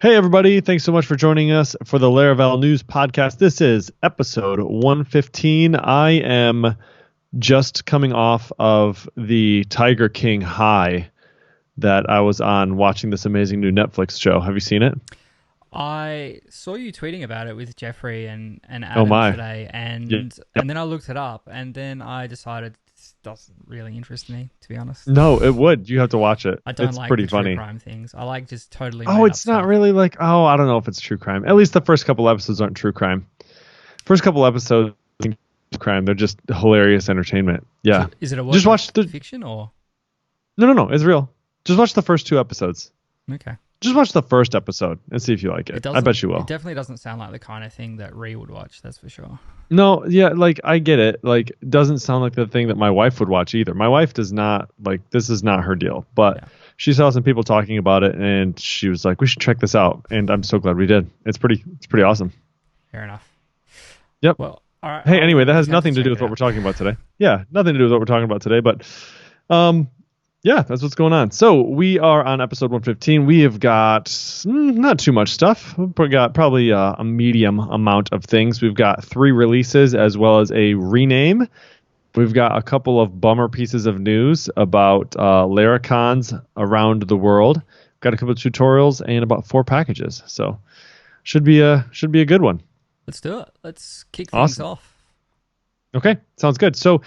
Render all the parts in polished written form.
Hey, everybody. Thanks so much for joining us for the Laravel News Podcast. This is episode 115. I am just coming off of the Tiger King high that I was on watching this amazing new Netflix show. Have you seen it? I saw you tweeting about it with Jeffrey and Oh, Adam my. today, Yep. and then I looked it up, and then I decided this doesn't really interest me, to be honest. No, it would. You have to watch it. I don't It's like pretty the true funny. crime things. I like just totally Oh, made up it's not stuff. really like, oh, I don't know if it's true crime. At least the first couple episodes aren't true crime. First couple episodes, I think, crime. They're just hilarious entertainment. Yeah. Is it a work Just watch of the. fiction or No. It's real. Just watch the first two episodes. okay? Just watch the first episode and see if you like It it. I doesn't. bet you It will. definitely doesn't sound like the kind of thing that Ree would watch. That's for sure. No, yeah, like I get it. Like doesn't sound like the thing that my wife would watch either. My wife does not like this is not her deal. But Yeah, she saw some people talking about it and she was like, "We should check this out." And I'm so glad we did. It's pretty awesome. fair enough. Yep. Well, all right. Hey, anyway, that I'll has attempt nothing to check do it with what out. we're talking about today. Yeah, nothing to do with what we're talking about today, but um yeah, that's what's going on. So we are on episode 115. We have got not too much stuff. We've got probably a medium amount of things. We've got 3 releases as well as a rename. We've got a couple of bummer pieces of news about Laracons around the world. Got a couple of tutorials and about 4 packages. So should be a good one. Let's do it. Let's kick things Awesome. off. Okay, sounds good. So,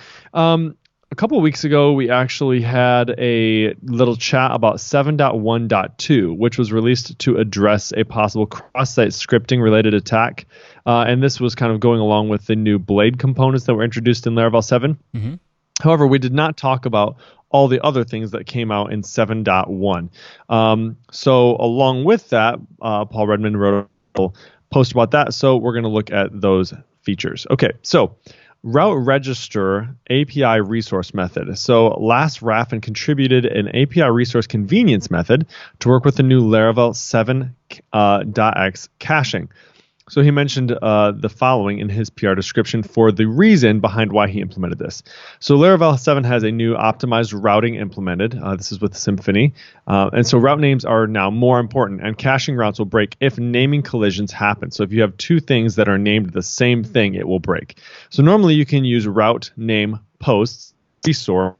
a couple of weeks ago, we actually had a little chat about 7.1.2, which was released to address a possible cross-site scripting related attack. And this was kind of going along with the new Blade components that were introduced in Laravel 7. Mm-hmm. However, we did not talk about all the other things that came out in 7.1. So along with that, Paul Redmond wrote a little post about that. So we're going to look at those features. Okay, so route register API resource method. So last Raffin contributed an API resource convenience method to work with the new Laravel 7.x caching. So he mentioned the following in his PR description for the reason behind why he implemented this. So Laravel 7 has a new optimized routing implemented. This is with Symfony. And so route names are now more important, and caching routes will break if naming collisions happen. So if you have 2 things that are named the same thing, it will break. So normally you can use route name posts resource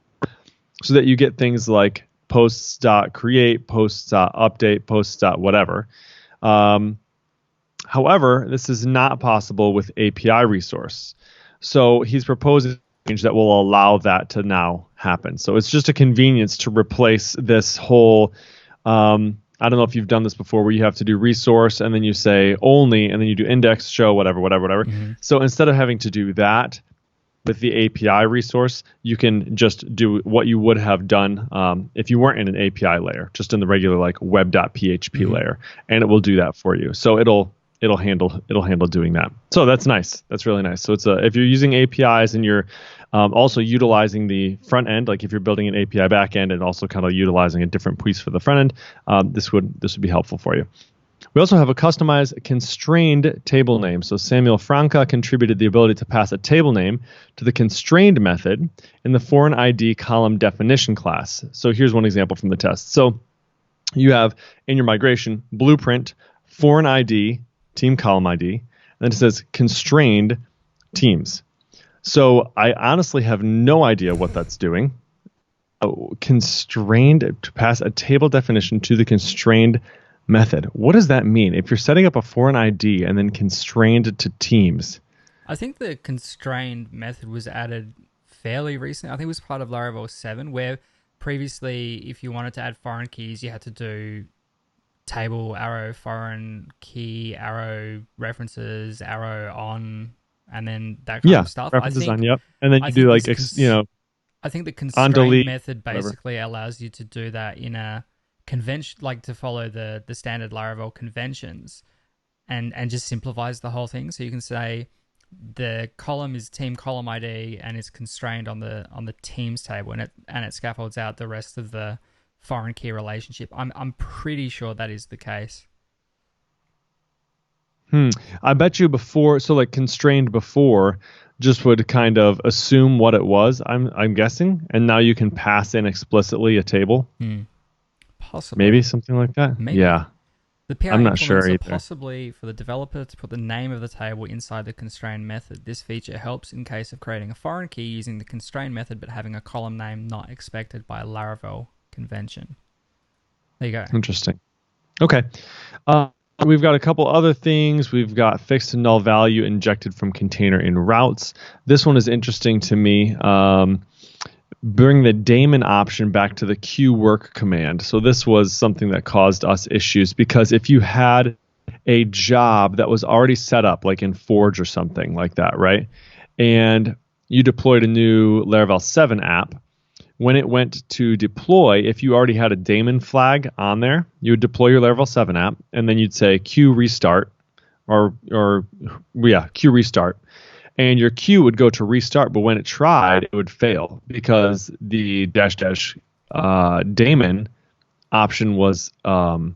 so that you get things like posts.create, posts.update, posts.whatever. However, this is not possible with API resource. So he's proposing a change that will allow that to now happen. So it's just a convenience to replace this whole, I don't know if you've done this before, where you have to do resource and then you say only, and then you do index, show, whatever. Mm-hmm. So instead of having to do that with the API resource, you can just do what you would have done if you weren't in an API layer, just in the regular like web.php layer, and it will do that for you. So it'll handle doing that. So that's nice. That's really nice. So it's if you're using APIs and you're also utilizing the front end, like if you're building an API backend and also kind of utilizing a different piece for the front end, this would be helpful for you. We also have a customized constrained table name. So Samuel Franca contributed the ability to pass a table name to the constrained method in the foreign ID column definition class. So here's one example from the test. So you have in your migration blueprint, foreign ID, team column ID, and then it says constrained teams. So I honestly have no idea what that's doing. Constrained to pass a table definition to the constrained method. What does that mean? If you're setting up a foreign ID and then constrained to teams. I think the constrained method was added fairly recently. I think it was part of Laravel 7, where previously, if you wanted to add foreign keys, you had to do table, arrow, foreign key, arrow, references, arrow on, and then that kind of stuff. References on, yep. And then I you do think like, I think the on constraint delete, method whatever. basically allows you to do that in a convention, like to follow the standard Laravel conventions, and just simplifies the whole thing. So you can say the column is team column ID and is constrained on the teams table, and it scaffolds out the rest of the foreign key relationship. I'm pretty sure that is the case. I bet you before, so like constrained before just would kind of assume what it was, I'm guessing, and now you can pass in explicitly a table. Possibly. Maybe something like that. Maybe. Yeah. The PR I'm not sure implements are either. possibly for the developer to put the name of the table inside the constrained method. This feature helps in case of creating a foreign key using the constrained method but having a column name not expected by a Laravel convention. There you go. Interesting. Okay. Uh, we've got a couple other things. We've got fixed and null value injected from container in routes. This one is interesting to me. Bring the daemon option back to the queue work command. So this was something that caused us issues because if you had a job that was already set up, like in Forge or something like that, right? And you deployed a new Laravel 7 app, when it went to deploy, if you already had a daemon flag on there, you would deploy your Laravel 7 app, and then you'd say queue restart, queue restart, and your queue would go to restart, but when it tried, it would fail because the daemon option was by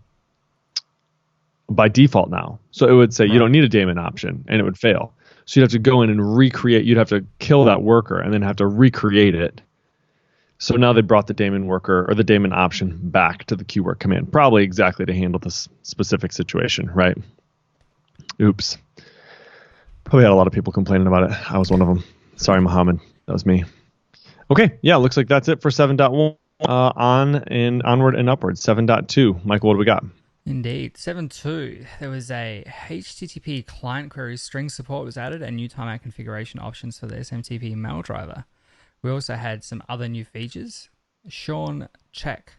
default now. So it would say you don't need a daemon option, and it would fail. So you'd have to go in and recreate. You'd have to kill that worker and then have to recreate it. So now they brought the daemon worker or the daemon option back to the queue work command, probably exactly to handle this specific situation, right? Oops. Probably had a lot of people complaining about it. I was one of them. Sorry, Mohammed. That was me. Okay. Yeah, looks like that's it for 7.1 on and onward and upward. 7.2. Michael, what do we got? Indeed. 7.2. There was a HTTP client query string support was added and new timeout configuration options for the SMTP mail driver. We also had some other new features. Sean Check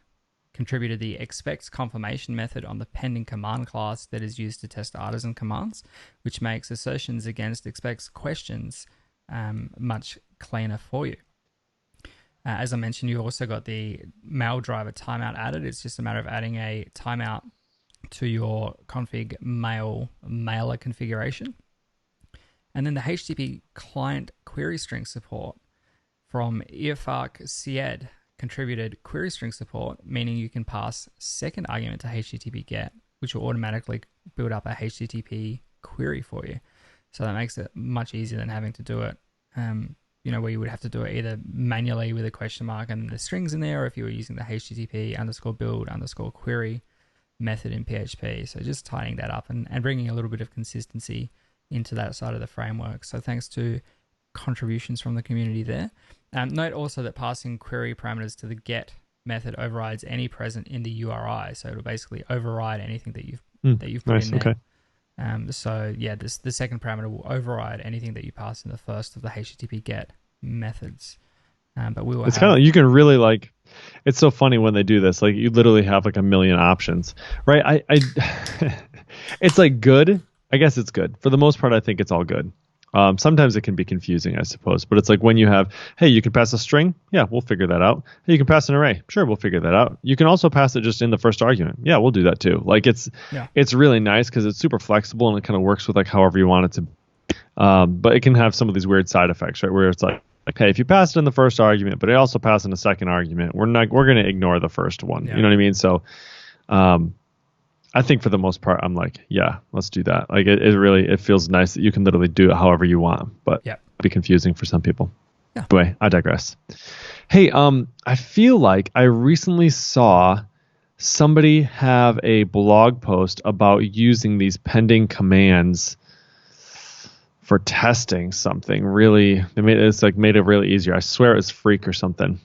contributed the expects confirmation method on the pending command class that is used to test artisan commands, which makes assertions against expects questions much cleaner for you. As I mentioned, you also got the mail driver timeout added. It's just a matter of adding a timeout to your config mailer configuration. And then the HTTP client query string support from Irfak Syed contributed query string support, meaning you can pass second argument to HTTP GET, which will automatically build up a HTTP query for you. So that makes it much easier than having to do it, where you would have to do it either manually with a question mark and the strings in there, or if you were using the HTTP _build _query method in PHP. So just tidying that up and bringing a little bit of consistency into that side of the framework. So thanks to contributions from the community there. Note also that passing query parameters to the get method overrides any present in the URI. So it'll basically override anything that you've put in there. Okay. The second parameter will override anything that you pass in the first of the HTTP get methods. But we will. It's kind of, you can really it's so funny when they do this. Like you literally have like a million options, right? It's like good. I guess it's good for the most part. I think it's all good. Sometimes it can be confusing, I suppose, but it's like when you have, hey, you can pass a string. Yeah, we'll figure that out. Hey, you can pass an array. Sure, we'll figure that out. You can also pass it just in the first argument. Yeah, we'll do that too. Like it's really nice because it's super flexible and it kind of works with like however you want it to be. But it can have some of these weird side effects, right? Where it's like, hey, if you pass it in the first argument, but it also passed in the second argument, we're going to ignore the first one. Yeah. You know what I mean? So, I think for the most part, I'm like, yeah, let's do that. Like it feels nice that you can literally do it however you want, but it'd be confusing for some people. Yeah. Anyway, I digress. Hey, I feel like I recently saw somebody have a blog post about using these pending commands for testing something. Really, made it really easier. I swear it was Freak or something.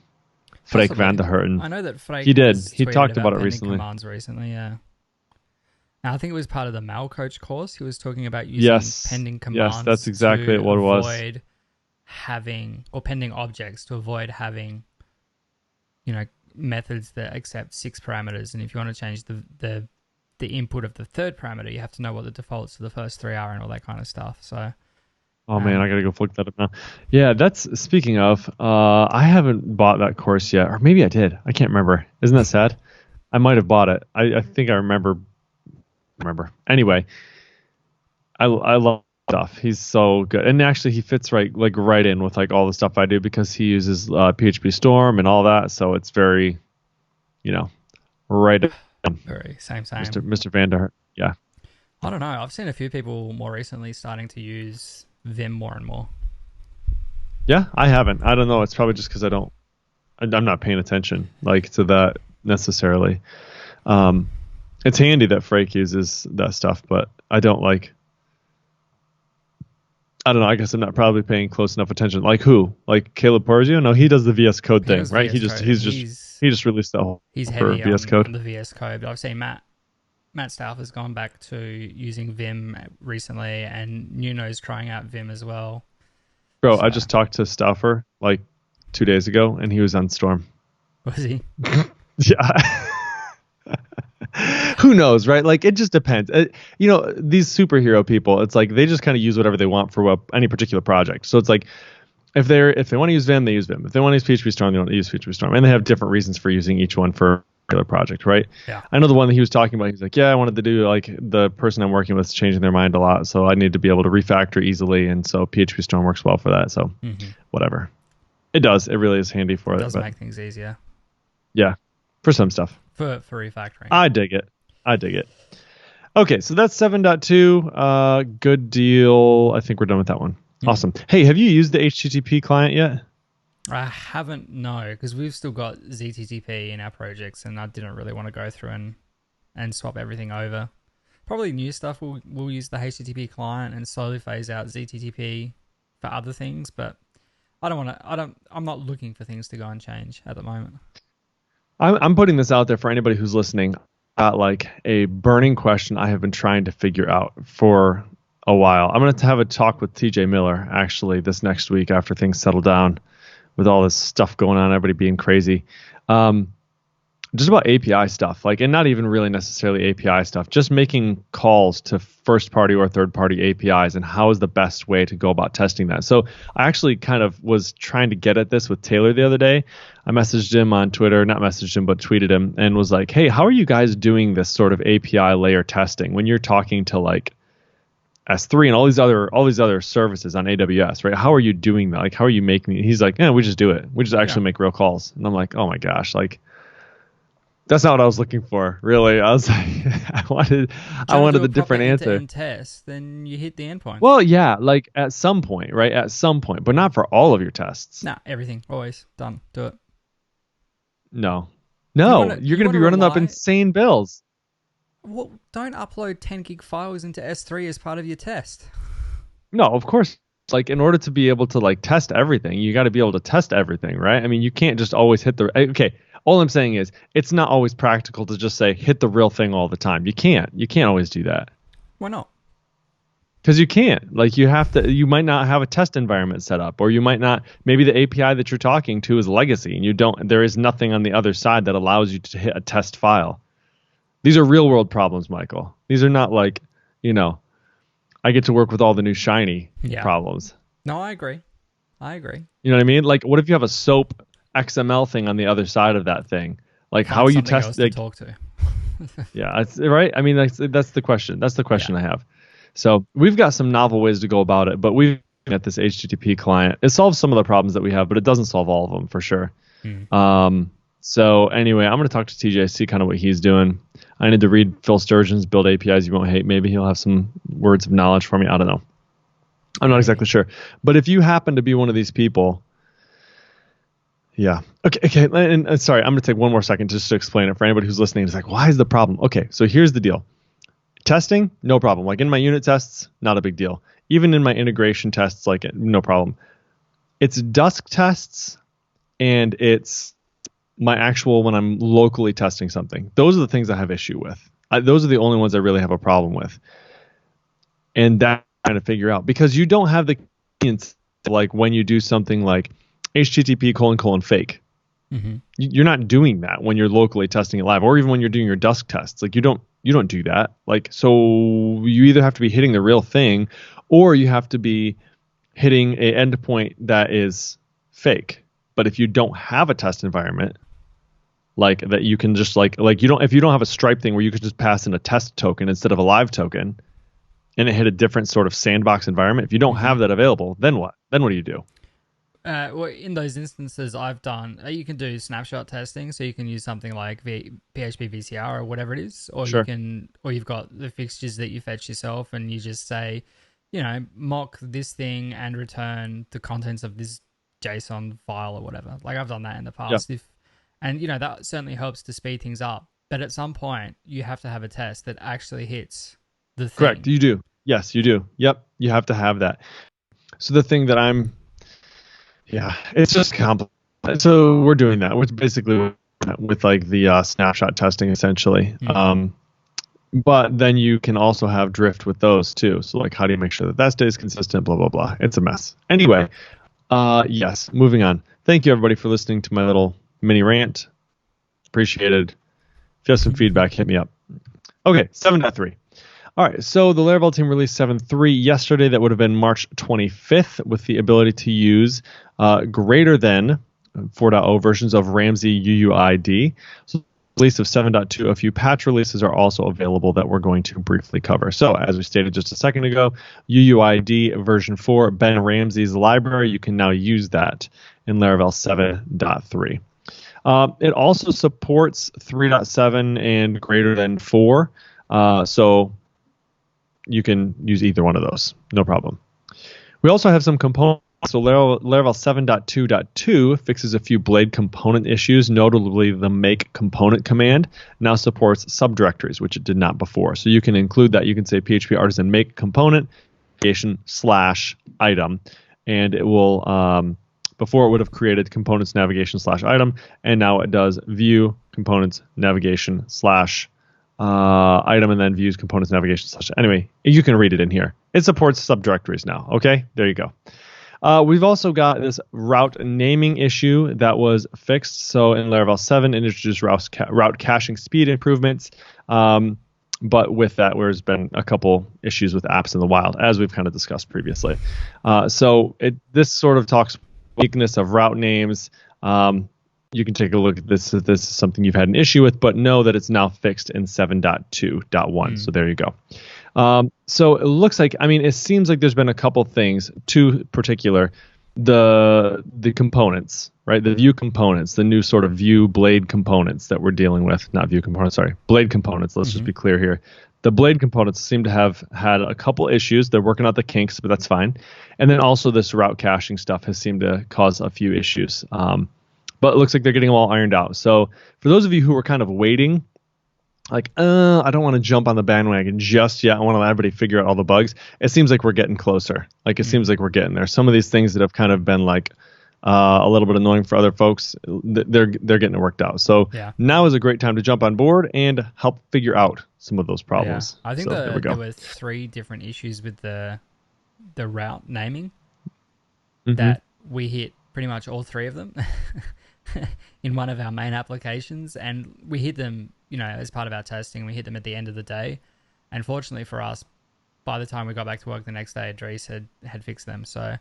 Freek van der Herten. I know that Freek. He did. He talked about it recently. Commands recently, yeah. Now, I think it was part of the Mail Coach course. He was talking about using pending commands. Yes, that's exactly what it was. Avoid having, or pending objects to avoid having, methods that accept 6 parameters. And if you want to change the input of the third parameter, you have to know what the defaults for the first 3 are and all that kind of stuff. So. Oh man, I gotta go look that up now. Yeah, that's speaking of. I haven't bought that course yet, or maybe I did. I can't remember. Isn't that sad? I might have bought it. I think I remember. Anyway, I love stuff. He's so good, and actually he fits right in with like all the stuff I do because he uses PHP Storm and all that. So it's very, right. Very same. Mr. van der Herten. Yeah. I don't know. I've seen a few people more recently starting to use Vim more and more. Yeah, I haven't. I don't know. It's probably just because I'm not paying attention to that necessarily. It's handy that Frake uses that stuff, but I don't like. I don't know. I guess I'm not probably paying close enough attention. Like who? Like Caleb Porzio? No, he does the VS Code He thing, does right? VS Code, and He just released that whole he's for heavy VS on Code. the VS Code. But I've seen Matt Staff has gone back to using Vim recently, and Nuno's trying out Vim as well. Bro, I So, just talked to Stauffer like 2 days ago, and he was on Storm. was he? Yeah. Who knows, right? Like it just depends. These superhero people, it's like they just kind of use whatever they want for any particular project. So it's like if they want to use Vim, they use Vim. If they want to use PHP Storm, they want to use PHP Storm, and they have different reasons for using each one for a particular project, right? Yeah. I know the one that he was talking about. He's like, yeah, I wanted to do like the person I'm working with is changing their mind a lot, so I need to be able to refactor easily, and so PHP Storm works well for that. So whatever, it does. It really is handy for it. It does make things easier. Yeah, for some stuff. For refactoring. I dig it. Okay, so that's 7.2. Good deal. I think we're done with that one. Awesome. Hey, have you used the HTTP client yet? I haven't, no, because we've still got ZTTP in our projects, and I didn't really want to go through and swap everything over. Probably new stuff we'll use the HTTP client and slowly phase out ZTTP for other things, but I'm not looking for things to go and change at the moment. I'm putting this out there for anybody who's listening. Like a burning question I have been trying to figure out for a while. I'm going to have a talk with TJ Miller actually this next week after things settle down with all this stuff going on, everybody being crazy. Just about API stuff, like, and not even really necessarily API stuff, just making calls to first party or third party APIs and how is the best way to go about testing that. So I actually kind of was trying to get at this with Taylor the other day. I messaged him on Twitter, not messaged him, but tweeted him and was like, hey, how are you guys doing this sort of API layer testing when you're talking to like S3 and all these other services on AWS, right? How are you doing that? Like, how are you making it? He's like, yeah, we just do it. We just actually make real calls. And I'm like, oh my gosh, like, that's not what I was looking for, really. I was like, I wanted a different answer. End test, then you hit the endpoint. Well, yeah, like at some point, right? At some point, but not for all of your tests. Nah, everything, always done. Do it. No, you're going to be running up insane bills. Well, don't upload 10 gig files into S3 as part of your test. No, of course. Like in order to be able to like test everything, you got to be able to test everything, right? I mean, you can't just always hit the okay. All I'm saying is it's not always practical to just say hit the real thing all the time. You can't always do that. Why not? Because you can't. Like you might not have a test environment set up, or you might not. Maybe the API that you're talking to is legacy, and there is nothing on the other side that allows you to hit a test file. These are real world problems, Michael. These are not like I get to work with all the new shiny problems. No, I agree. You know what I mean? Like, what if you have a SOAP XML thing on the other side of that thing? Like, how are you testing? Like, talk to. Yeah, that's right. I mean, that's the question. That's the question I have. So we've got some novel ways to go about it, but we've at this HTTP client. It solves some of the problems that we have, but it doesn't solve all of them for sure. So anyway, I'm going to talk to TJ, see kind of what he's doing. I need to read Phil Sturgeon's Build APIs You Won't Hate. Maybe he'll have some words of knowledge for me. I don't know. I'm not exactly sure. But if you happen to be one of these people, yeah. Okay. And sorry, I'm going to take one more second just to explain it for anybody who's listening. It's like, why is the problem? Okay, so here's the deal. Testing, no problem. Like in my unit tests, not a big deal. Even in my integration tests, like no problem. It's Dusk tests and it's my actual when I'm locally testing something. Those are the things I have issue with. Those are the only ones I really have a problem with. And that I'm trying to figure out because you don't have the like when you do something like HTTP : fake. You're not doing that when you're locally testing it live, or even when you're doing your Dusk tests. Like you don't do that. Like so, you either have to be hitting the real thing, or you have to be hitting a endpoint that is fake. But if you don't have a test environment, like that, you can just like you don't if you don't have a Stripe thing where you could just pass in a test token instead of a live token, and it hit a different sort of sandbox environment. If you don't have that available, then what? Then what do you do? Well, in those instances I've done, you can do snapshot testing, so you can use something like PHP VCR or whatever it is, or you've got the fixtures that you fetch yourself, and you just say, mock this thing and return the contents of this JSON file or whatever. Like I've done that in the past. And that certainly helps to speed things up. But at some point, you have to have a test that actually hits the Correct. thing. You do. Yes, you do. Yep. You have to have that. So the thing that yeah, it's just complicated. So we're doing that, which basically with like the snapshot testing essentially. Mm. But then you can also have drift with those too. So like, how do you make sure that that stays consistent? Blah blah blah. It's a mess. Anyway, yes. Moving on. Thank you everybody for listening to my little mini rant. Appreciated. If you have some feedback, hit me up. Okay, 7.3. All right, so the Laravel team released 7.3 yesterday. That would have been March 25th, with the ability to use greater than 4.0 versions of Ramsey UUID. So release of 7.2, a few patch releases are also available that we're going to briefly cover. So as we stated just a second ago, UUID version 4, Ben Ramsey's library, you can now use that in Laravel 7.3. It also supports 3.7 and greater than 4. So you can use either one of those. No problem. We also have some components. So Laravel 7.2.2 fixes a few blade component issues, notably the make component command now supports subdirectories, which it did not before. So you can include that. You can say PHP artisan make component / item, and it will, before it would have created components navigation / item, and now it does view components navigation / item, and then views components navigation / anyway, you can read it in here. It supports subdirectories now. Okay, there you go. We've also got this route naming issue that was fixed. So in Laravel 7, it introduced route caching speed improvements. But with that, there's been a couple issues with apps in the wild, as we've kind of discussed previously. So this sort of talks weakness of route names. You can take a look at this if this is something you've had an issue with, but know that it's now fixed in 7.2.1. So there you go. So it looks like, it seems like there's been a couple things, two particular, the components, right? The view components, the new sort of view blade components that we're dealing with, not view components, sorry, blade components. Let's just be clear here. The blade components seem to have had a couple issues. They're working out the kinks, but that's fine. And then also this route caching stuff has seemed to cause a few issues. But it looks like they're getting them all ironed out. So for those of you who were kind of waiting, like, I don't want to jump on the bandwagon just yet. I want to let everybody figure out all the bugs. It seems like we're getting closer. Like, it seems like we're getting there. Some of these things that have kind of been like a little bit annoying for other folks, they're getting it worked out. So now is a great time to jump on board and help figure out some of those problems. I think there there were 3 different issues with the route naming that we hit pretty much all 3 of them in one of our main applications, and we hit them, as part of our testing. We hit them at the end of the day, and fortunately for us, by the time we got back to work the next day, Idris had fixed them. So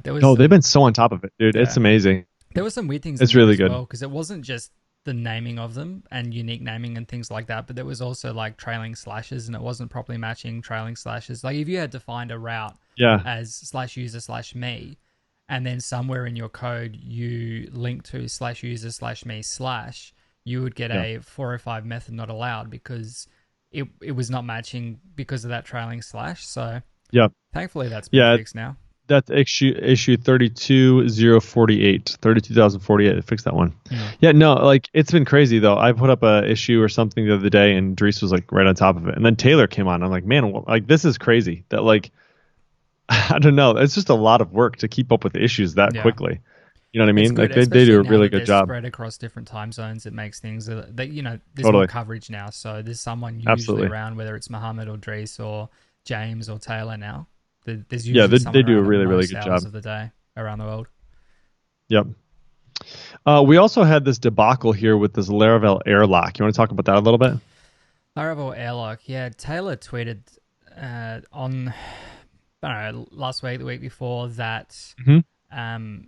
there was they've been so on top of it, dude. It's amazing. There were some weird things. It's really good because it wasn't just the naming of them and unique naming and things like that, but there was also like trailing slashes, and it wasn't properly matching trailing slashes. Like if you had to find a route as /user/me, and then somewhere in your code you link to /user/me/, you would get a 405 method not allowed because it was not matching because of that trailing slash. So thankfully that's been fixed now. That's issue 32048, 32,048. Fix that one. Yeah, no, like it's been crazy though. I put up a issue or something the other day, and Dries was like right on top of it. And then Taylor came on. I'm like, man, like this is crazy. That like, I don't know. It's just a lot of work to keep up with the issues that quickly. You know what I mean? Like they do a really good job. Spread across different time zones, it makes things that there's more coverage now. So there's someone usually around, whether it's Mohammed or Dries or James or Taylor now. There's usually they do a really good job of the day around the world. Yep. We also had this debacle here with this Laravel airlock. You want to talk about that a little bit? Laravel airlock, yeah. Taylor tweeted on I don't know, last week, the week before, that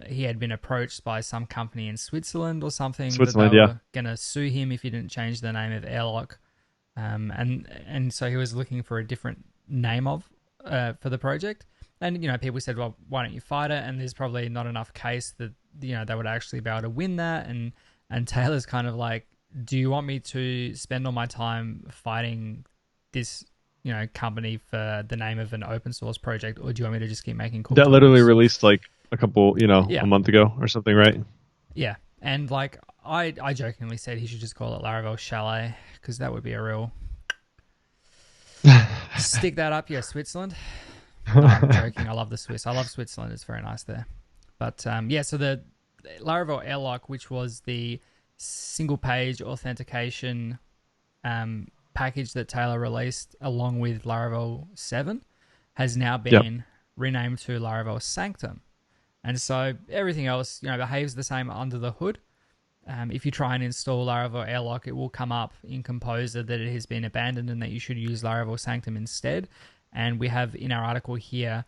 he had been approached by some company in Switzerland or something. Switzerland, that they were going to sue him if he didn't change the name of airlock. And so he was looking for a different name for the project. And, people said, well, why don't you fight it? And there's probably not enough case that, they would actually be able to win that. And Taylor's kind of like, do you want me to spend all my time fighting this, company for the name of an open source project, or do you want me to just keep making cool that tools? Literally released like a couple, a month ago or something, right? Yeah. And like, I jokingly said he should just call it Laravel Chalet because that would be a real stick that up, yeah, Switzerland. No, I'm joking. I love the Swiss. I love Switzerland. It's very nice there. But yeah, so the Laravel Airlock, which was the single page authentication package that Taylor released along with Laravel 7, has now Yep. been renamed to Laravel Sanctum. And so everything else, behaves the same under the hood. If you try and install Laravel Airlock, it will come up in Composer that it has been abandoned and that you should use Laravel Sanctum instead. And we have in our article here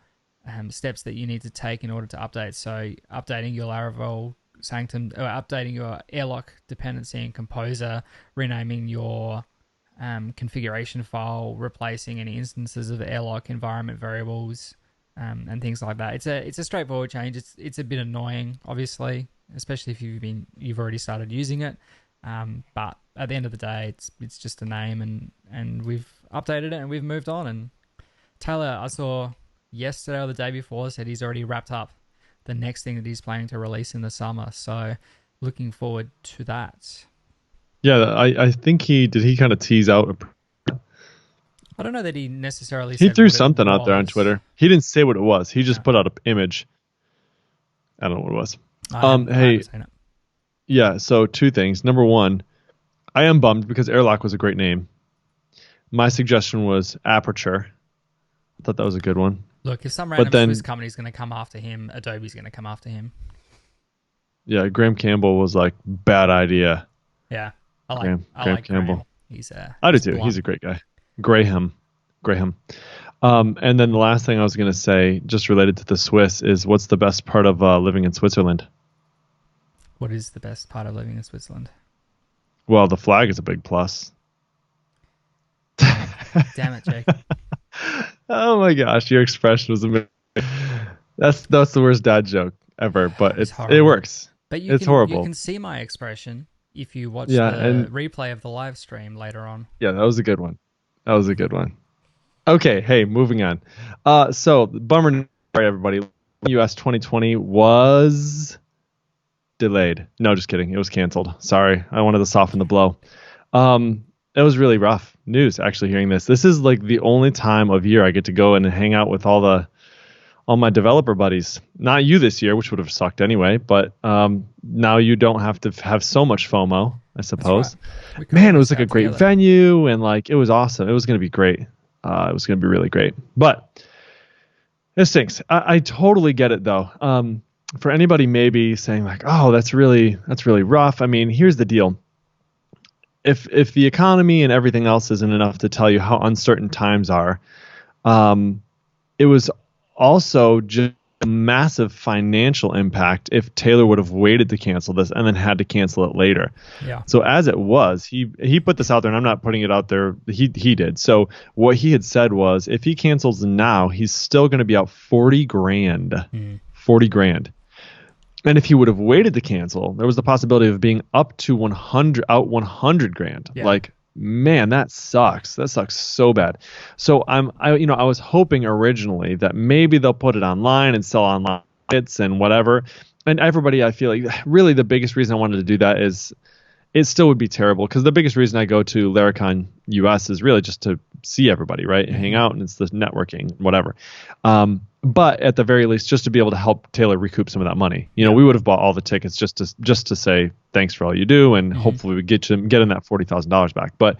steps that you need to take in order to update. So updating your Laravel Sanctum, or updating your Airlock dependency in Composer, renaming your configuration file, replacing any instances of Airlock environment variables, and things like that. It's a straightforward change. It's a bit annoying, obviously, especially if you've already started using it. But at the end of the day, it's just a name, and we've updated it and we've moved on. And Taylor, I saw yesterday or the day before, said he's already wrapped up the next thing that he's planning to release in the summer. So looking forward to that. Yeah, I think he kind of tease out. I don't know that he necessarily He said threw what it something out there on was. Twitter. He didn't say what it was. He just Yeah. put out an image. I don't know what it was. I Hey, haven't seen it. yeah. So two things. Number one, I am bummed because Airlock was a great name. My suggestion was Aperture. I thought that was a good one. Look, if some But random then, Swiss company is going to come after him, Adobe's going to come after him. yeah, Graham Campbell was like, bad idea. Yeah, I Graham like Graham. Campbell. He's I do he's too. He's blunt. a great guy. Graham. Graham. And then the last thing I was going to say, just related to the Swiss, is what's the best part of living in Switzerland? What is the best part of living in Switzerland? Well, the flag is a big plus. Damn it, Jake. Oh my gosh, your expression was amazing. That's the worst dad joke ever, but It's it horrible. works. But It's you horrible. can see my expression if you watch Yeah, the and replay of the live stream later on. yeah, that was a good one. That was a good one. Okay, hey, moving on. So bummer, sorry everybody. US 2020 was delayed. No, just kidding. It was canceled. Sorry, I wanted to soften the blow. It was really rough news actually hearing this. This is like the only time of year I get to go and hang out with all my developer buddies. Not you this year, which would have sucked anyway, but now you don't have to have so much FOMO, I That's right. suppose. We could Man, it all was miss like a out great together. venue and like it was awesome. It was going to be great. It was going to be really great. But it stinks. I totally get it though. For anybody maybe saying like, "Oh, that's really rough." I mean, here's the deal. If the economy and everything else isn't enough to tell you how uncertain times are, it was also just a massive financial impact if Taylor would have waited to cancel this and then had to cancel it later. Yeah. So as it was, he put this out there, and I'm not putting it out there. He did. So what he had said was, if he cancels now, he's still going to be out 40 grand. 40 grand. And if he would have waited to cancel, there was the possibility of being up to 100 grand. Yeah. Like, man, that sucks. That sucks so bad. So I was hoping originally that maybe they'll put it online and sell online tickets and whatever. And everybody, I feel like really the biggest reason I wanted to do that is it still would be terrible because the biggest reason I go to Laracon US is really just to see everybody, right? Hang out, and it's the networking, whatever. But at the very least, just to be able to help Taylor recoup some of that money. We would have bought all the tickets just to say thanks for all you do, and hopefully we get in that $40,000 back. But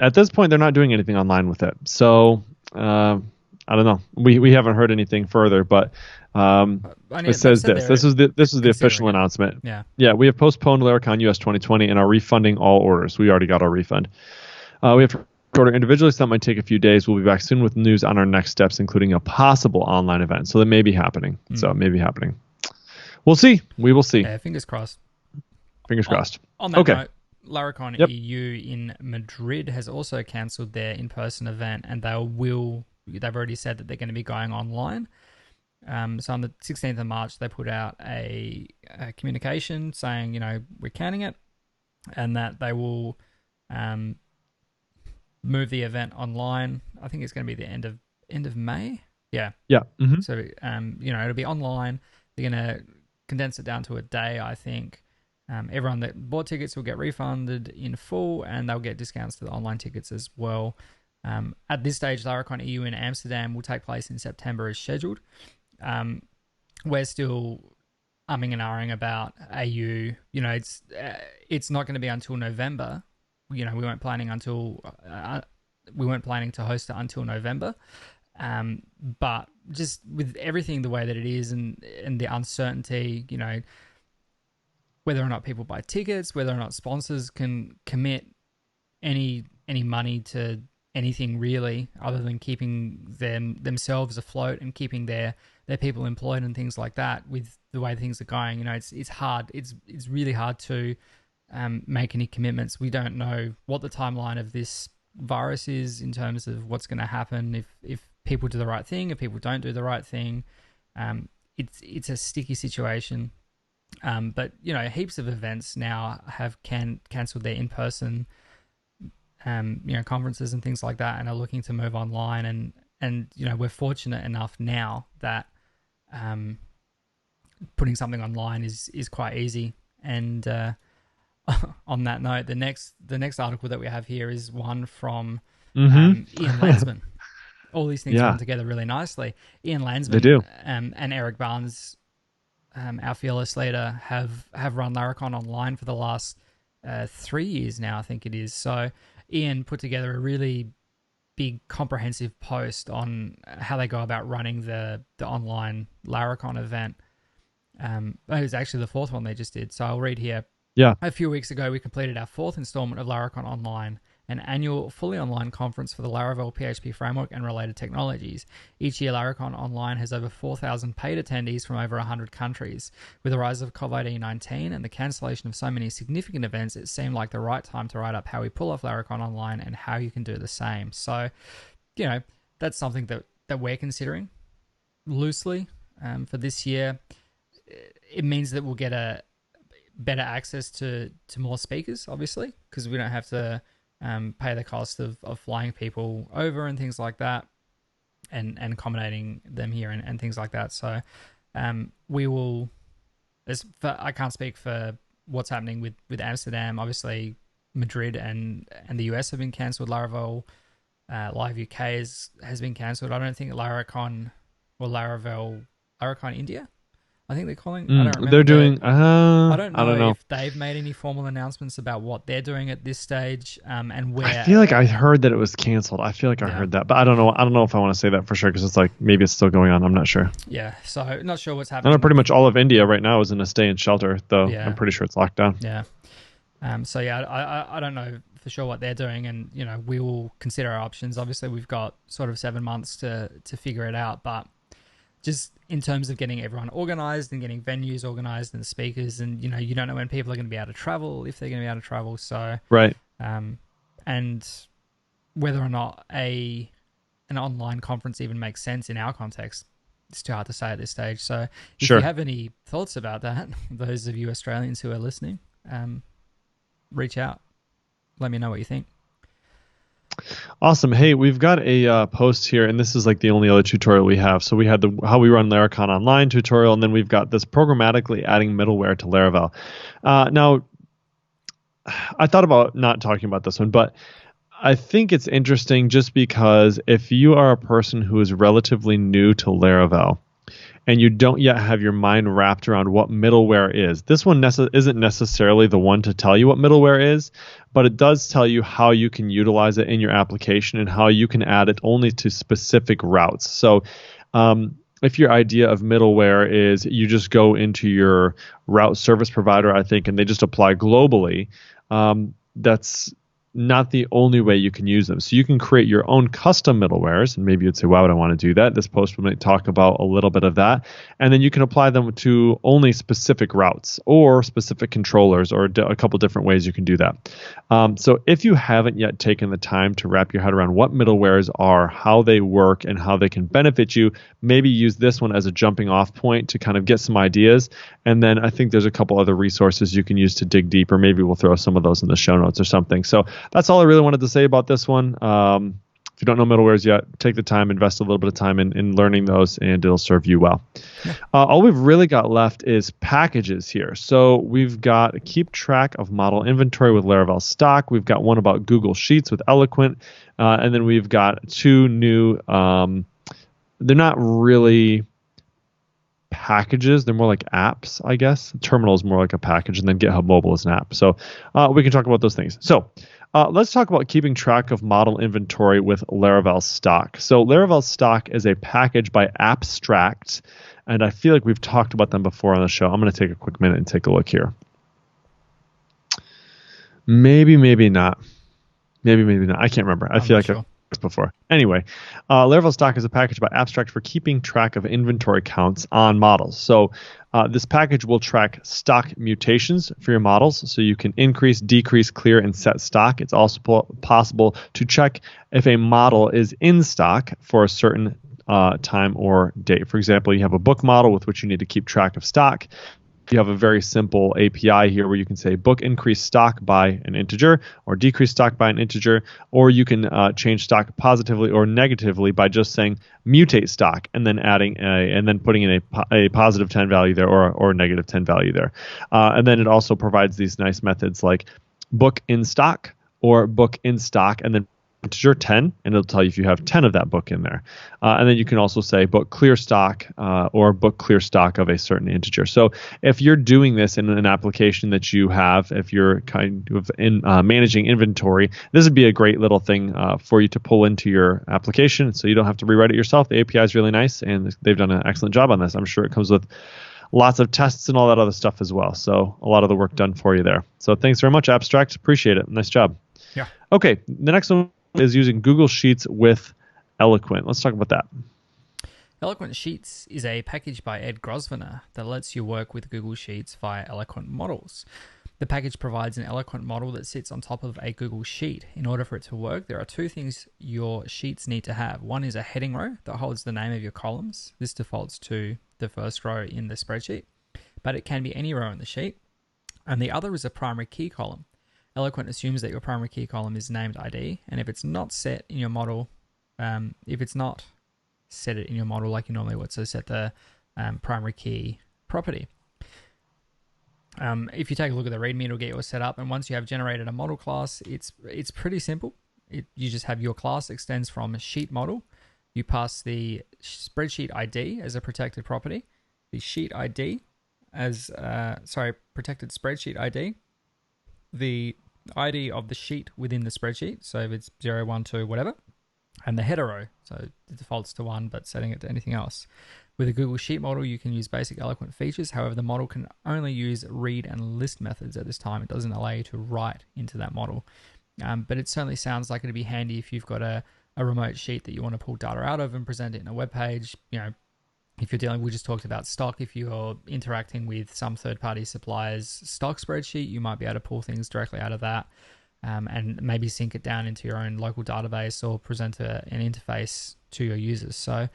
at this point, they're not doing anything online with it. So I don't know. We haven't heard anything further, but it says this. This is the official announcement. Yeah. We have postponed Laracon US 2020 and are refunding all orders. We already got our refund. We have to order individually, so that might take a few days. We'll be back soon with news on our next steps, including a possible online event. So that may be happening. We'll see. We will see. Yeah, fingers crossed. Fingers crossed. On that Okay. note, Laracon Yep. EU in Madrid has also cancelled their in-person event, and they've already said that they're going to be going online. So on the 16th of March, they put out a communication saying, we're canning it, and that they will move the event online. I think it's going to be the end of May. Yeah. Yeah. Mm-hmm. So it'll be online. They're going to condense it down to a day, I think. Everyone that bought tickets will get refunded in full, and they'll get discounts to the online tickets as well. At this stage, Laracon EU in Amsterdam will take place in September as scheduled. We're still umming and ahhing about AU. It's not going to be until November. We weren't planning to host it until November. But just with everything the way that it is, and the uncertainty, whether or not people buy tickets, whether or not sponsors can commit any money to anything really, other than keeping themselves afloat and keeping their people employed and things like that. With the way things are going, it's hard. It's really hard to make any commitments. We don't know what the timeline of this virus is in terms of what's going to happen if people do the right thing, if people don't do the right thing. It's a sticky situation. But heaps of events now have cancelled their in-person conferences and things like that, and are looking to move online. And we're fortunate enough now that putting something online is quite easy. And on that note, the next article that we have here is one from Ian Landsman. All these things come together really nicely. Ian Landsman, they do. And Eric Barnes, our fearless leader, have run Laracon online for the last 3 years now, I think it is. So Ian put together a really big comprehensive post on how they go about running the online Laracon event. It was actually the fourth one they just did. So I'll read here. Yeah. A few weeks ago, we completed our fourth installment of Laracon Online, an annual fully online conference for the Laravel PHP framework and related technologies. Each year, Laracon Online has over 4,000 paid attendees from over 100 countries. With the rise of COVID-19 and the cancellation of so many significant events, it seemed like the right time to write up how we pull off Laracon Online and how you can do the same. So, that's something that we're considering loosely for this year. It means that we'll get a better access to more speakers, obviously, because we don't have to pay the cost of flying people over and things like that, and accommodating them here and things like that. So we will, I can't speak for what's happening with Amsterdam. Obviously, Madrid and the US have been cancelled. Laravel Live UK has been cancelled. I don't think Laracon or Laravel India, I think they're calling. I don't remember. They're doing. I don't know if if they've made any formal announcements about what they're doing at this stage, and where. I feel like I heard that it was canceled. I feel like I heard that, but I don't know. I don't know if I want to say that for sure, because it's like maybe it's still going on. I'm not sure. Yeah, so not sure what's I happening. know pretty much all of India right now is in a stay in shelter, though. Yeah. I'm pretty sure it's locked down. Yeah. So yeah, I don't know for sure what they're doing, and we will consider our options. Obviously, we've got sort of 7 months to figure it out, but just in terms of getting everyone organized and getting venues organized and the speakers, and you don't know when people are going to be able to travel, if they're going to be able to travel. So right. And whether or not an online conference even makes sense in our context, it's too hard to say at this stage. So if you have any thoughts about that, those of you Australians who are listening, reach out. Let me know what you think. Awesome. Hey, we've got a post here, and this is like the only other tutorial we have. So we had the how we run Laracon Online tutorial, and then we've got this programmatically adding middleware to Laravel. Now, I thought about not talking about this one, but I think it's interesting just because if you are a person who is relatively new to Laravel, and you don't yet have your mind wrapped around what middleware is. This one isn't necessarily the one to tell you what middleware is, but it does tell you how you can utilize it in your application and how you can add it only to specific routes. So if your idea of middleware is you just go into your route service provider, I think, and they just apply globally, that's not the only way you can use them. So you can create your own custom middlewares, and maybe you'd say, why would I want to do that? This post might talk about a little bit of that. And then you can apply them to only specific routes or specific controllers, or a couple different ways you can do that. So if you haven't yet taken the time to wrap your head around what middlewares are, how they work, and how they can benefit you, maybe use this one as a jumping off point to kind of get some ideas. And then I think there's a couple other resources you can use to dig deeper. Maybe we'll throw some of those in the show notes or something. So that's all I really wanted to say about this one. If you don't know middlewares yet, take the time, invest a little bit of time in learning those, and it'll serve you well. Yeah. All we've really got left is packages here. So we've got keep track of model inventory with Laravel stock. We've got one about Google Sheets with Eloquent. And then we've got two new, they're not really packages. They're more like apps, I guess. Terminal is more like a package, and then GitHub Mobile is an app. So we can talk about those things. So let's talk about keeping track of model inventory with Laravel stock. So Laravel stock is a package by Abstract, and I feel like we've talked about them before on the show. I'm going to take a quick minute and take a look here. Maybe not. Maybe not. I can't remember. I feel like I've before. Anyway, Laravel stock is a package by Abstract for keeping track of inventory counts on models. So this package will track stock mutations for your models, so you can increase, decrease, clear, and set stock. It's also possible to check if a model is in stock for a certain time or date. For example, you have a book model with which you need to keep track of stock. You have a very simple API here where you can say book increase stock by an integer or decrease stock by an integer, or you can change stock positively or negatively by just saying mutate stock and then adding and then putting in a positive 10 value there or negative 10 value there. And then it also provides these nice methods like book in stock or book in stock and then integer 10, and it'll tell you if you have 10 of that book in there. And then you can also say book clear stock or book clear stock of a certain integer. So if you're doing this in an application that you have, if you're kind of in managing inventory, this would be a great little thing for you to pull into your application so you don't have to rewrite it yourself. The API is really nice, and they've done an excellent job on this. I'm sure it comes with lots of tests and all that other stuff as well. So a lot of the work done for you there. So thanks very much, Abstract. Appreciate it. Nice job. Yeah. Okay, the next one is using Google Sheets with Eloquent. Let's talk about that. Eloquent Sheets is a package by Ed Grosvenor that lets you work with Google Sheets via Eloquent models. The package provides an Eloquent model that sits on top of a Google Sheet. In order for it to work, there are two things your sheets need to have. One is a heading row that holds the name of your columns. This defaults to the first row in the spreadsheet, but it can be any row in the sheet. And the other is a primary key column. Eloquent assumes that your primary key column is named ID, and if it's not set in your model, set it in your model like you normally would, so set the primary key property. If you take a look at the README, it'll get you all set up, and once you have generated a model class, it's pretty simple. You just have your class extends from a sheet model. You pass the spreadsheet ID as a protected property, the sheet ID as protected spreadsheet ID, the ID of the sheet within the spreadsheet, so if it's 0, 1, 2, whatever, and the header row, so it defaults to 1, but setting it to anything else. With a Google Sheet model, you can use basic Eloquent features. However, the model can only use read and list methods at this time. It doesn't allow you to write into that model. But it certainly sounds like it'd be handy if you've got a remote sheet that you want to pull data out of and present it in a web page. If you're dealing, we just talked about stock. If you're interacting with some third-party suppliers' stock spreadsheet, you might be able to pull things directly out of that and maybe sync it down into your own local database or present an interface to your users. So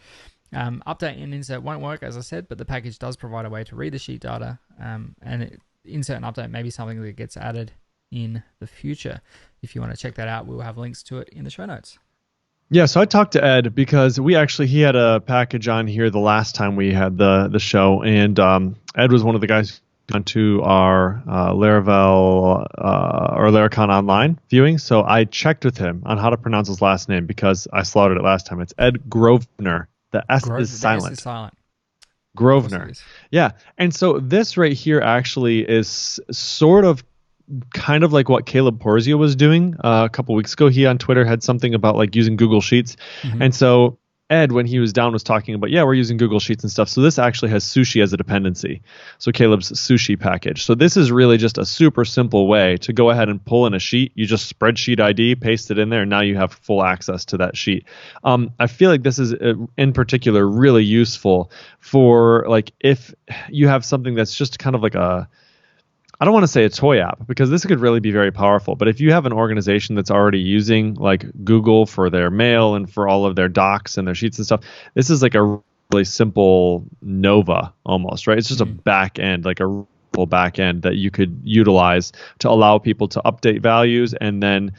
update and insert won't work, as I said, but the package does provide a way to read the sheet data, insert and update may be something that gets added in the future. If you want to check that out, we'll have links to it in the show notes. Yeah, so I talked to Ed because he had a package on here the last time we had the show, and Ed was one of the guys onto our Laravel or Laracon Online viewing. So I checked with him on how to pronounce his last name because I slaughtered it last time. It's Ed Grosvenor. The S is silent. The S is silent. Grosvenor. Yeah, and so this right here actually is sort of kind of like what Caleb Porzio was doing a couple weeks ago. He on Twitter had something about like using Google Sheets. Mm-hmm. And so Ed, when he was down, was talking about, we're using Google Sheets and stuff. So this actually has sushi as a dependency. So Caleb's sushi package. So this is really just a super simple way to go ahead and pull in a sheet. You just spreadsheet ID, paste it in there, and now you have full access to that sheet. I feel like this is in particular really useful for like if you have something that's just kind of like I don't want to say a toy app because this could really be very powerful. But if you have an organization that's already using like Google for their mail and for all of their docs and their sheets and stuff, this is like a really simple Nova almost, right? It's just a back end, like a full back end that you could utilize to allow people to update values, and then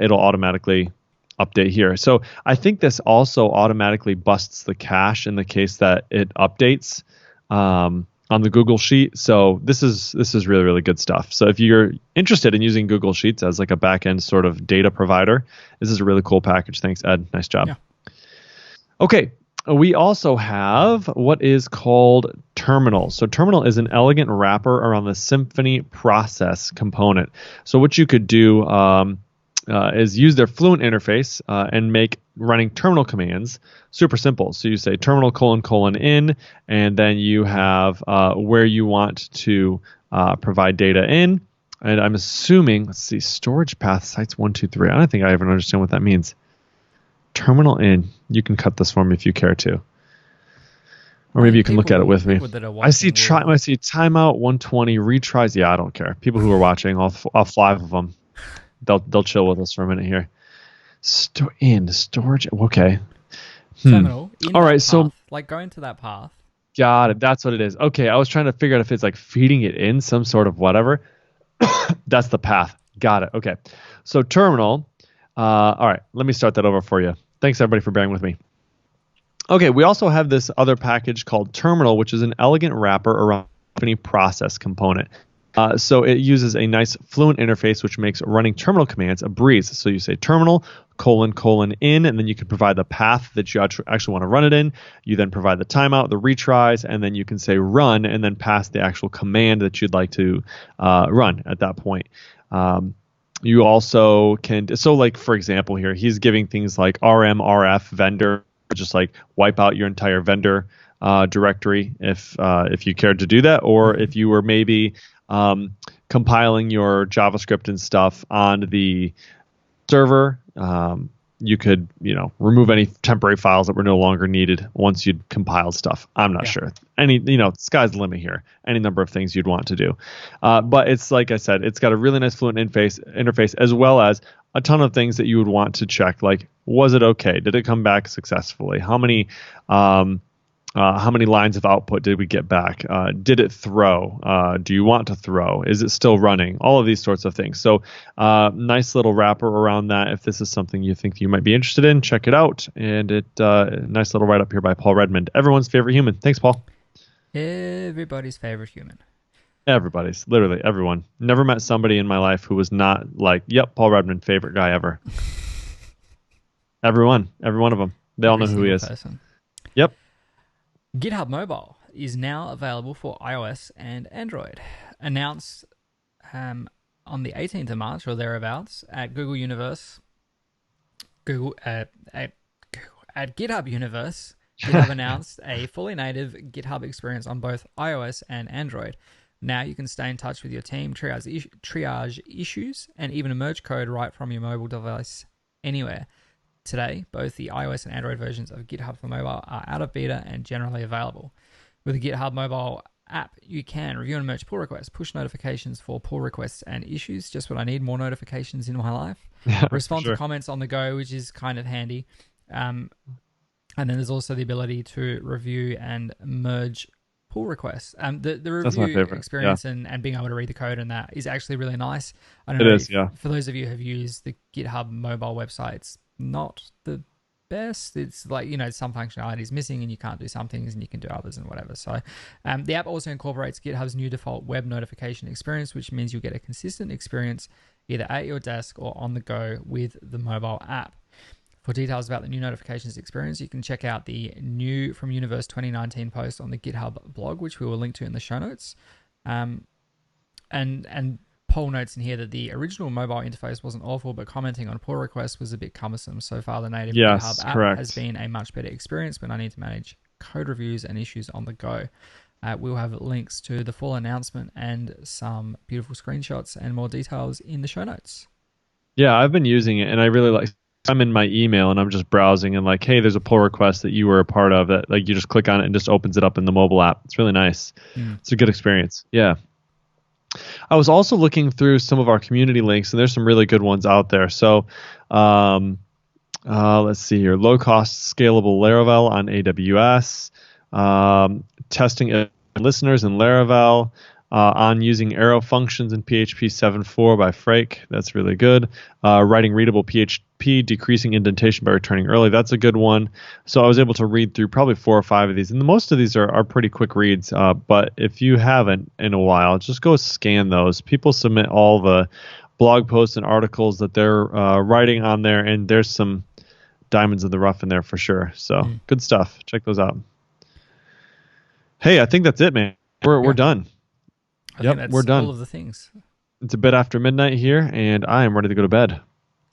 it'll automatically update here. So I think this also automatically busts the cache in the case that it updates on the Google Sheet. So this is really, really good stuff. So if you're interested in using Google Sheets as like a backend sort of data provider, this is a really cool package. Thanks, Ed. Nice job. Yeah. Okay. We also have what is called Terminal. So Terminal is an elegant wrapper around the Symfony process component. So what you could do is use their Fluent interface and make running terminal commands super simple. So you say terminal : in, and then you have where you want to provide data in. And I'm assuming, let's see, storage path sites 1, 2, 3. I don't think I even understand what that means. Terminal in. You can cut this for me if you care to. Or maybe you can look at it with me. I see timeout 120 retries. Yeah, I don't care. People who are watching, all 5 of them, they'll chill with us for a minute here. Storage. Okay. Terminal. All right. Path, so like going to that path. Got it. That's what it is. Okay. I was trying to figure out if it's like feeding it in some sort of whatever. That's the path. Got it. Okay. So terminal. All right. Let me start that over for you. Thanks everybody for bearing with me. Okay, we also have this other package called Terminal, which is an elegant wrapper around the process component. So it uses a nice Fluent interface, which makes running terminal commands a breeze. So you say terminal : in, and then you can provide the path that you actually want to run it in. You then provide the timeout, the retries, and then you can say run, and then pass the actual command that you'd like to run at that point. You also can, so like for example here, he's giving things like rm/rf vendor, just like wipe out your entire vendor directory if you cared to do that, or if you were maybe compiling your JavaScript and stuff on the server, you could remove any temporary files that were no longer needed once you'd compiled stuff. I'm not sure. Sky's the limit here. Any number of things you'd want to do. But it's like I said, it's got a really nice Fluent interface as well as a ton of things that you would want to check, like was it okay? Did it come back successfully? How many lines of output did we get back? Did it throw? Do you want to throw? Is it still running? All of these sorts of things. So nice little wrapper around that. If this is something you think you might be interested in, check it out. And nice little write-up here by Paul Redmond. Everyone's favorite human. Thanks, Paul. Everybody's favorite human. Everybody's. Literally everyone. Never met somebody in my life who was not like, yep, Paul Redmond, favorite guy ever. Every one of them. They all know who he is. Person. Yep. GitHub Mobile is now available for iOS and Android. Announced on the 18th of March or thereabouts at Google Universe. At GitHub Universe, GitHub announced a fully native GitHub experience on both iOS and Android. Now you can stay in touch with your team, triage issues, and even merge code right from your mobile device anywhere. Today, both the iOS and Android versions of GitHub for Mobile are out of beta and generally available. With the GitHub Mobile app, you can review and merge pull requests, push notifications for pull requests and issues, just what I need, more notifications in my life. Respond to comments on the go, which is kind of handy. And then there's also the ability to review and merge pull requests. The review experience and being able to read the code and that is actually really nice. I don't know for those of you who have used the GitHub mobile website, it's not the best. It's like, some functionality is missing and you can't do some things and you can do others and whatever. So the app also incorporates GitHub's new default web notification experience, which means you'll get a consistent experience either at your desk or on the go with the mobile app. For details about the new notifications experience, you can check out the new From Universe 2019 post on the GitHub blog, which we will link to in the show notes. And Paul notes in here that the original mobile interface wasn't awful, but commenting on pull requests was a bit cumbersome. So far, the native GitHub app has been a much better experience when I need to manage code reviews and issues on the go. We'll have links to the full announcement and some beautiful screenshots and more details in the show notes. Yeah, I've been using it, and I really like. I'm in my email and I'm just browsing and like, hey, there's a pull request that you were a part of that, like, you just click on it and just opens it up in the mobile app. It's really nice. It's a good experience. Yeah. I was also looking through some of our community links, and there's some really good ones out there. So let's see here. Low cost scalable Laravel on AWS, testing listeners in Laravel. on using arrow functions in PHP 7.4 by Frake. That's really good. Writing readable PHP, decreasing indentation by returning early. That's a good one. So I was able to read through probably 4 or 5 of these. And most of these are pretty quick reads. But if you haven't in a while, just go scan those. People submit all the blog posts and articles that they're writing on there. And there's some diamonds in the rough in there for sure. So good stuff. Check those out. Hey, I think that's it, man. We're done. I think that's we're done. all of the things. It's a bit after midnight here, and I am ready to go to bed.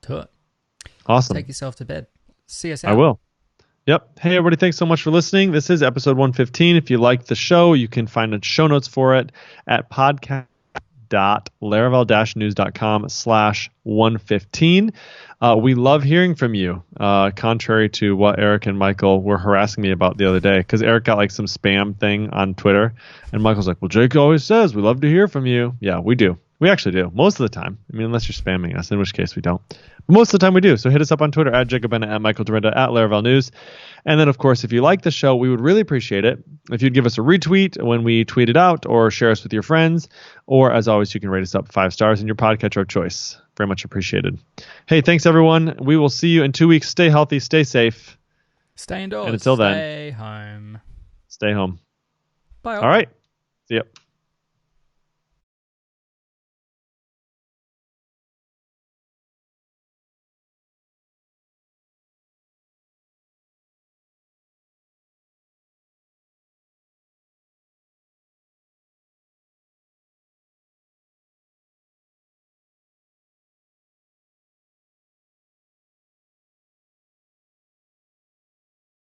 Do it. Awesome. Take yourself to bed. See us out. I will. Yep. Hey, everybody. Thanks so much for listening. This is episode 115. If you like the show, you can find the show notes for it at podcast.laravel-news.com/115. We love hearing from you, contrary to what Eric and Michael were harassing me about the other day, because Eric got like some spam thing on Twitter, and Michael's like, well, Jake always says we love to hear from you. Yeah, we do. We actually do. Most of the time. I mean, unless you're spamming us, in which case we don't. But most of the time we do. So hit us up on Twitter at Jacob Bennett, at Michael Dorinda, at Laravel News. And then, of course, if you like the show, we would really appreciate it if you'd give us a retweet when we tweet it out, or share us with your friends. Or, as always, you can rate us up 5 stars in your podcatcher of choice. Very much appreciated. Hey, thanks, everyone. We will see you in 2 weeks. Stay healthy. Stay safe. Stay indoors. And until then, stay home. Stay home. Bye. All right. See ya.